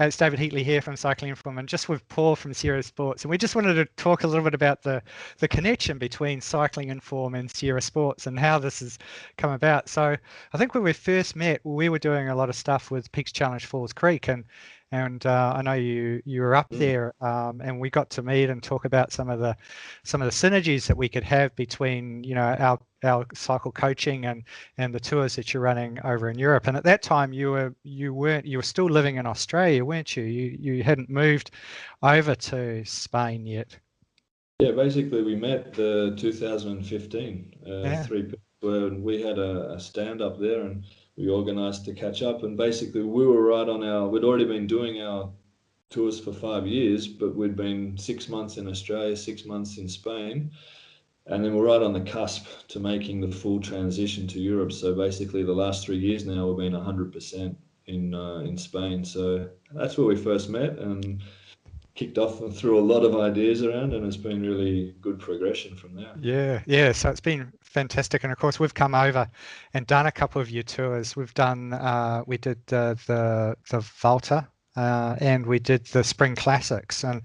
It's David Heatley here from Cycling Inform, and just with Paul from Sierra Sports. And we just wanted to talk a little bit about the connection between Cycling Inform and Sierra Sports and how this has come about. So I think when we first met, we were doing a lot of stuff with Peaks Challenge Falls Creek, and I know you were up there, and we got to meet and talk about some of the synergies that we could have between, you know, our cycle coaching and the tours that you're running over in Europe. And at that time, you were still living in Australia, weren't you? You hadn't moved over to Spain yet. Yeah, basically we met 2015. Yeah. 3 people, and we had a stand up there, and we organised to catch up. And basically we were right on we'd already been doing our tours for 5 years, but we'd been 6 months in Australia, 6 months in Spain. And then we're right on the cusp to making the full transition to Europe. So basically the last 3 years now we've been 100% in Spain. So that's where we first met and kicked off and threw a lot of ideas around, and it's been really good progression from there. Yeah. So it's been fantastic, and of course we've come over and done a couple of your tours. We did the Volta, and we did the Spring Classics. And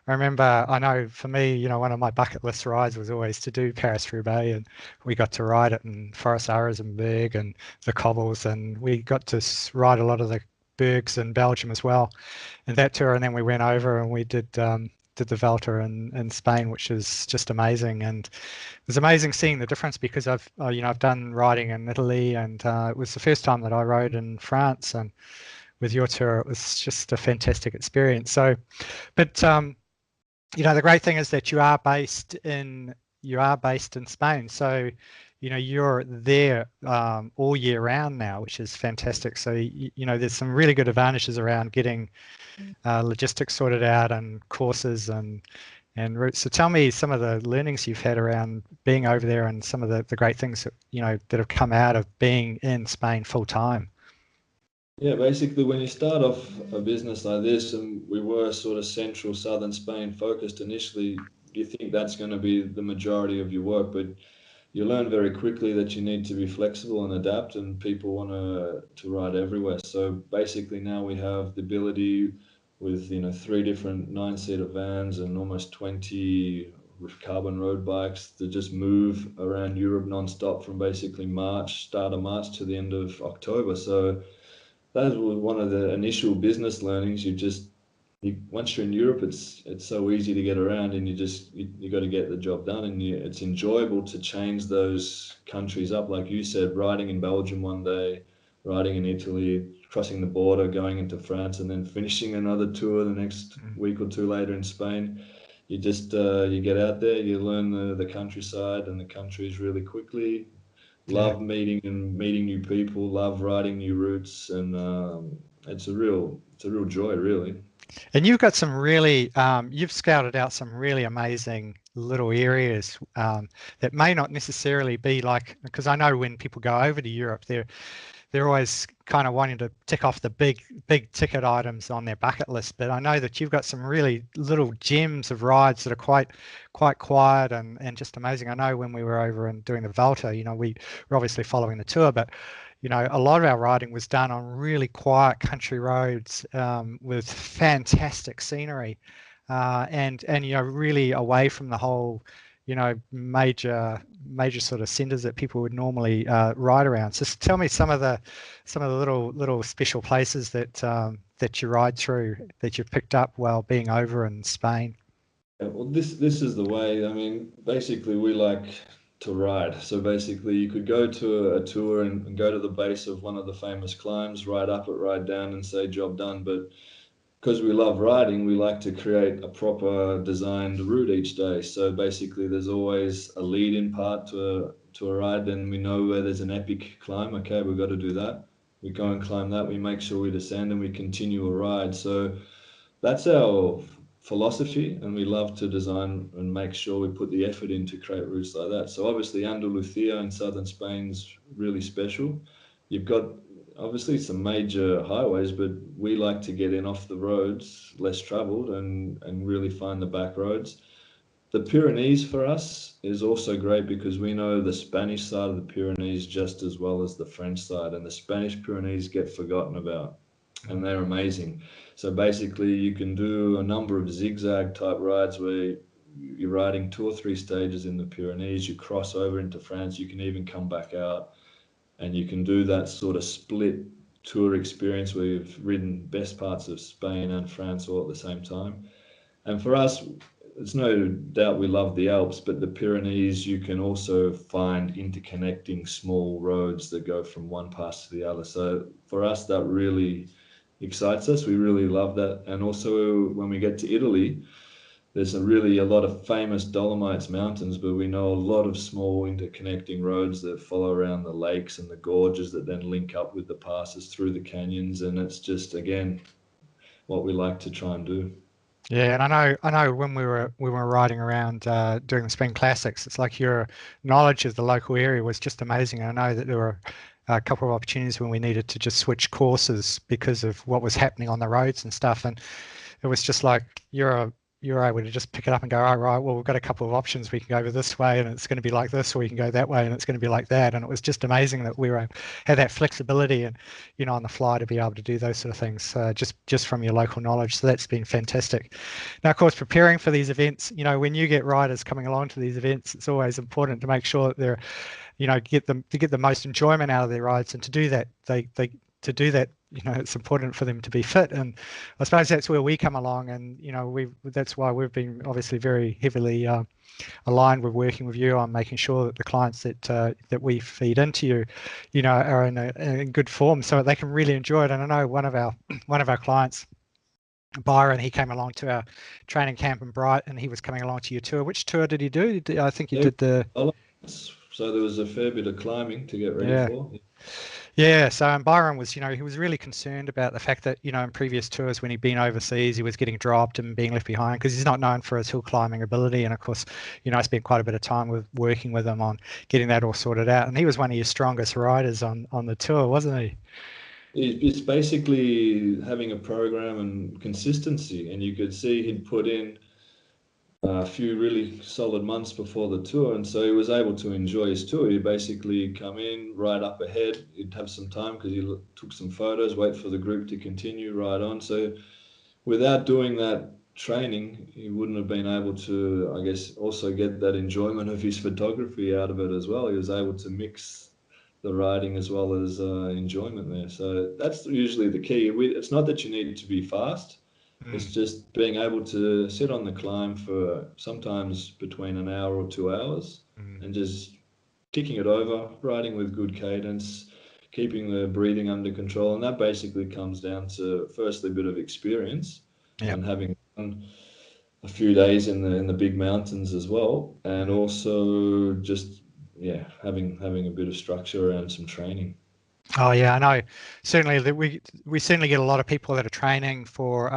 I know for me, you know, one of my bucket list rides was always to do Paris-Roubaix, and we got to ride it in Forest Arzenberg and the cobbles, and we got to ride a lot of the bergs in Belgium as well in that tour. And then we went over and we did the Vuelta in Spain, which is just amazing. And it was amazing seeing the difference, because I've done riding in Italy, and it was the first time that I rode in France, and with your tour it was just a fantastic experience. So, but you know, the great thing is that you are based in Spain, so you know you're there all year round now, which is fantastic. So you know there's some really good advantages around getting logistics sorted out and courses and routes. So tell me some of the learnings you've had around being over there, and some of the great things that, you know, that have come out of being in Spain full time. Yeah, basically when you start off a business like this, and we were sort of central southern Spain focused initially, you think that's going to be the majority of your work, but you learn very quickly that you need to be flexible and adapt, and people want to ride everywhere. So basically now we have the ability with, you know, 3 different 9-seater vans and almost 20 carbon road bikes to just move around Europe non-stop from basically start of March to the end of October. So that was one of the initial business learnings. Once you're in Europe, it's so easy to get around, and you got to get the job done, and it's enjoyable to change those countries up, like you said, riding in Belgium one day, riding in Italy, crossing the border, going into France, and then finishing another tour the next week or 2 later in Spain. You just you get out there, you learn the countryside and the countries really quickly. Love meeting new people, love riding new routes, and it's a real joy, really. And you've got some really, you've scouted out some really amazing little areas that may not necessarily be like, because I know when people go over to Europe, they're always kind of wanting to tick off the big ticket items on their bucket list. But I know that you've got some really little gems of rides that are quite quiet and just amazing. I know when we were over and doing the Volta, you know, we were obviously following the tour, but you know, a lot of our riding was done on really quiet country roads with fantastic scenery, and you know, really away from the whole, you know, major sort of centers that people would normally ride around. So tell me some of the little special places that you ride through that you've picked up while being over in Spain. Yeah, well, this is the way. I mean, basically we like to ride. So basically you could go to a tour and go to the base of one of the famous climbs, ride up it, ride down, and say job done. But because we love riding, we like to create a proper designed route each day. So basically there's always a lead-in part to a ride, and we know where there's an epic climb. Okay, we've got to do that. We go and climb that, we make sure we descend, and we continue a ride. So that's our philosophy, and we love to design and make sure we put the effort in to create routes like that. So obviously Andalusia in southern Spain's really special. You've got obviously some major highways, but we like to get in off the roads less traveled and really find the back roads. The Pyrenees for us is also great because we know the Spanish side of the Pyrenees just as well as the French side, and the Spanish Pyrenees get forgotten about. and they're amazing. So basically, you can do a number of zigzag type rides where you're riding 2 or 3 stages in the Pyrenees, you cross over into France, you can even come back out, and you can do that sort of split tour experience where you've ridden best parts of Spain and France all at the same time. And for us, it's no doubt we love the Alps, but the Pyrenees, you can also find interconnecting small roads that go from one pass to the other. So for us, that really excites us. We really love that. And also when we get to Italy, there's a lot of famous Dolomites mountains, but we know a lot of small interconnecting roads that follow around the lakes and the gorges that then link up with the passes through the canyons. And it's just, again, what we like to try and do. Yeah, and I know when we were riding around doing the Spring Classics, it's like your knowledge of the local area was just amazing. And I know that there were a couple of opportunities when we needed to just switch courses because of what was happening on the roads and stuff, and it was just like you're able to just pick it up and go, oh, right, well, we've got a couple of options. We can go over this way and it's going to be like this, or we can go that way and it's going to be like that. And it was just amazing that we had that flexibility and, on the fly to be able to do those sort of things just from your local knowledge. So that's been fantastic. Now, of course, preparing for these events, when you get riders coming along to these events, it's always important to make sure that they're, get the most enjoyment out of their rides. And to do that, to do that, it's important for them to be fit. And I suppose that's where we come along. And, that's why we've been obviously very heavily aligned with working with you on making sure that the clients that we feed into you, are in good form so that they can really enjoy it. And I know one of our clients, Byron, he came along to our training camp in Bright, and he was coming along to your tour. Which tour did he do? I think he did the... So there was a fair bit of climbing to get ready for. Yeah, so Byron was, he was really concerned about the fact that, in previous tours when he'd been overseas, he was getting dropped and being left behind because he's not known for his hill climbing ability. And of course, I spent quite a bit of time working with him on getting that all sorted out. And he was one of your strongest riders on the tour, wasn't he? It's basically having a program and consistency. And you could see he'd put in a few really solid months before the tour, and so he was able to enjoy his tour. He'd basically come in, ride up ahead, he'd have some time because he took some photos, wait for the group to continue, ride on. So without doing that training, he wouldn't have been able to, I guess, also get that enjoyment of his photography out of it as well. He was able to mix the riding as well as enjoyment there. So that's usually the key. It's not that you need to be fast. It's just being able to sit on the climb for sometimes between an hour or 2 hours and just kicking it over, riding with good cadence, keeping the breathing under control. And that basically comes down to firstly a bit of experience and having a few days in the big mountains as well. And also just, having a bit of structure around some training. Oh yeah, I know. Certainly, that we certainly get a lot of people that are training for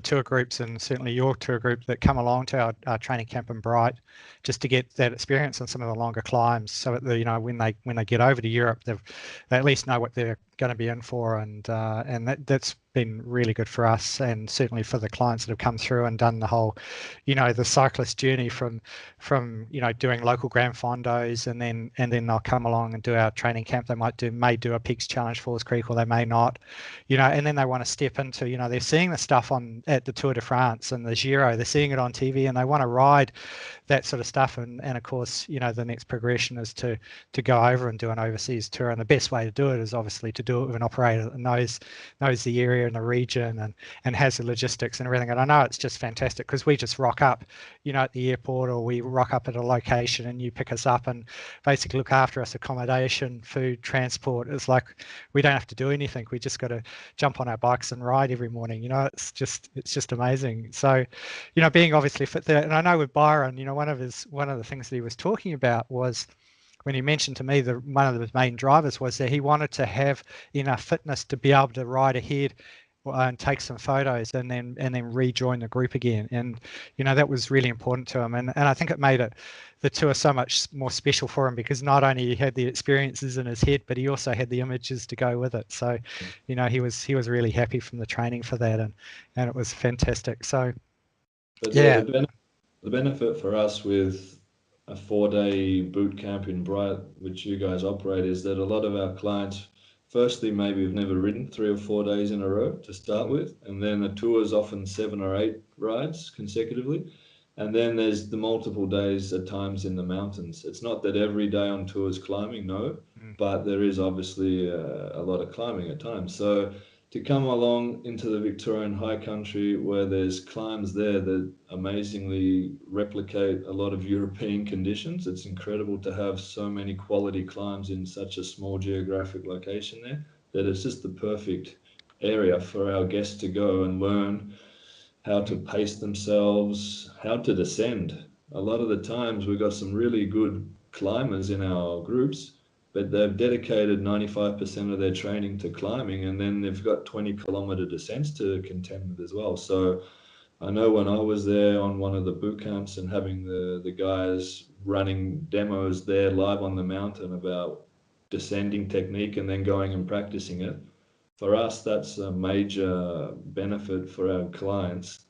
tour groups, and certainly your tour group that come along to our training camp in Bright, just to get that experience on some of the longer climbs. So that when they get over to Europe, they at least know what they're going to be in for, and that's been really good for us, and certainly for the clients that have come through and done the whole, the cyclist journey from doing local Grand Fondos, and then they'll come along and do our training camp. They may do a Peaks Challenge Falls Creek, or they may not, and then they want to step into, they're seeing the stuff at the Tour de France and the Giro, they're seeing it on TV, and they want to ride that sort of stuff. And of course, the next progression is to go over and do an overseas tour. And the best way to do it is obviously to do it with an operator that knows the area and the region and has the logistics and everything. And I know it's just fantastic because we just rock up, at the airport, or we rock up at a location and you pick us up and basically look after us, accommodation, food, transport. It's like we don't have to do anything. We just got to jump on our bikes and ride every morning. It's just amazing. So, being obviously fit there. And I know with Byron, one of the things that he was talking about was, when he mentioned to me that one of the main drivers was that he wanted to have enough fitness to be able to ride ahead and take some photos and then rejoin the group again. And that was really important to him, and I think it made the tour so much more special for him, because not only he had the experiences in his head, but he also had the images to go with it. So he was really happy from the training for that, and it was fantastic. So the benefit for us with a 4-day boot camp in Bright, which you guys operate, is that a lot of our clients firstly, maybe have never ridden 3 or 4 days in a row to start with, and then a tour is often 7 or 8 rides consecutively. And then there's the multiple days at times in the mountains. It's not that every day on tour is climbing, no, but there is obviously a lot of climbing at times. So to come along into the Victorian high country where there's climbs there that amazingly replicate a lot of European conditions, it's incredible to have so many quality climbs in such a small geographic location there, that it's just the perfect area for our guests to go and learn how to pace themselves, how to descend. A lot of the times we've got some really good climbers in our groups, but they've dedicated 95% of their training to climbing, and then they've got 20-kilometer descents to contend with as well. So I know when I was there on one of the boot camps and having the guys running demos there live on the mountain about descending technique and then going and practicing it, for us, that's a major benefit for our clients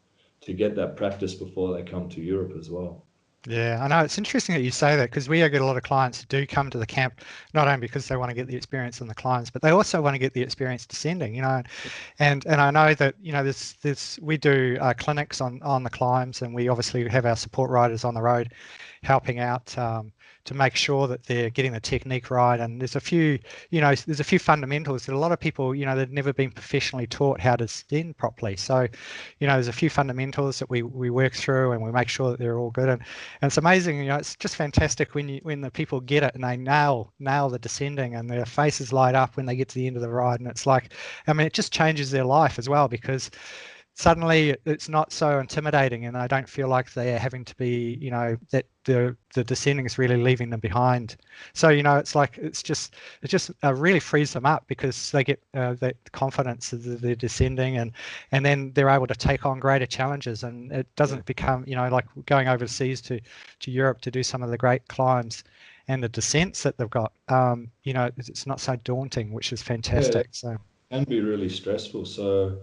to get that practice before they come to Europe as well. Yeah, I know. It's interesting that you say that, because we get a lot of clients who do come to the camp, not only because they want to get the experience on the climbs, but they also want to get the experience descending, and I know that, this we do clinics on the climbs, and we obviously have our support riders on the road helping out to make sure that they're getting the technique right. And there's a few fundamentals that a lot of people, they've never been professionally taught how to descend properly. So, there's a few fundamentals that we work through, and we make sure that they're all good. And it's amazing, it's just fantastic when the people get it and they nail the descending, and their faces light up when they get to the end of the ride. And it's like, it just changes their life as well, because suddenly it's not so intimidating, and I don't feel like they're having to be, that the descending is really leaving them behind. So, it's like, it just really frees them up, because they get that confidence that they're descending, and then they're able to take on greater challenges, and it doesn't become, like going overseas to Europe to do some of the great climbs and the descents that they've got. It's not so daunting, which is fantastic. So It can be really stressful. So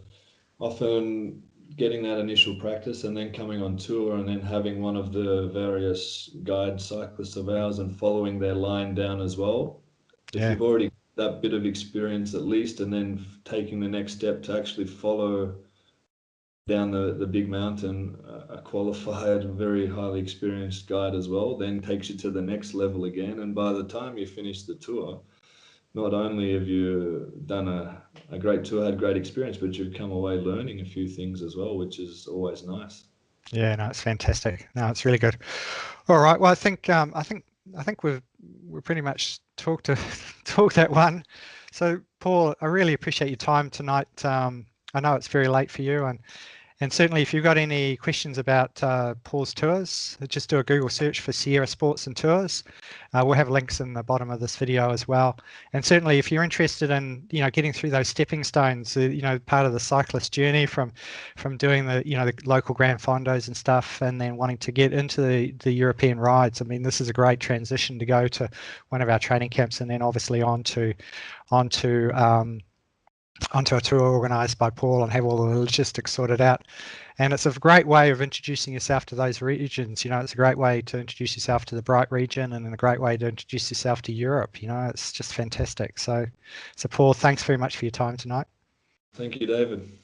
often getting that initial practice and then coming on tour and then having one of the various guide cyclists of ours and following their line down as well. If you've already that bit of experience at least, and then taking the next step to actually follow down the big mountain, a qualified, very highly experienced guide as well, then takes you to the next level again. And by the time you finish the tour, not only have you done a great tour, had great experience, but you've come away learning a few things as well, which is always nice. Yeah, no, it's fantastic. No, it's really good. All right. Well, I think we've pretty much talked that one. So, Paul, I really appreciate your time tonight. I know it's very late for you, and certainly if you've got any questions about Paul's tours, just do a Google search for Sierra Sports and Tours. We'll have links in the bottom of this video as well. And certainly if you're interested in, getting through those stepping stones, part of the cyclist journey from doing the local Grand Fondos and stuff, and then wanting to get into the European rides, this is a great transition to go to one of our training camps, and then obviously onto a tour organised by Paul, and have all the logistics sorted out. And it's a great way of introducing yourself to those regions. It's a great way to introduce yourself to the Bright region, and a great way to introduce yourself to Europe. It's just fantastic. So Paul, thanks very much for your time tonight. Thank you, David.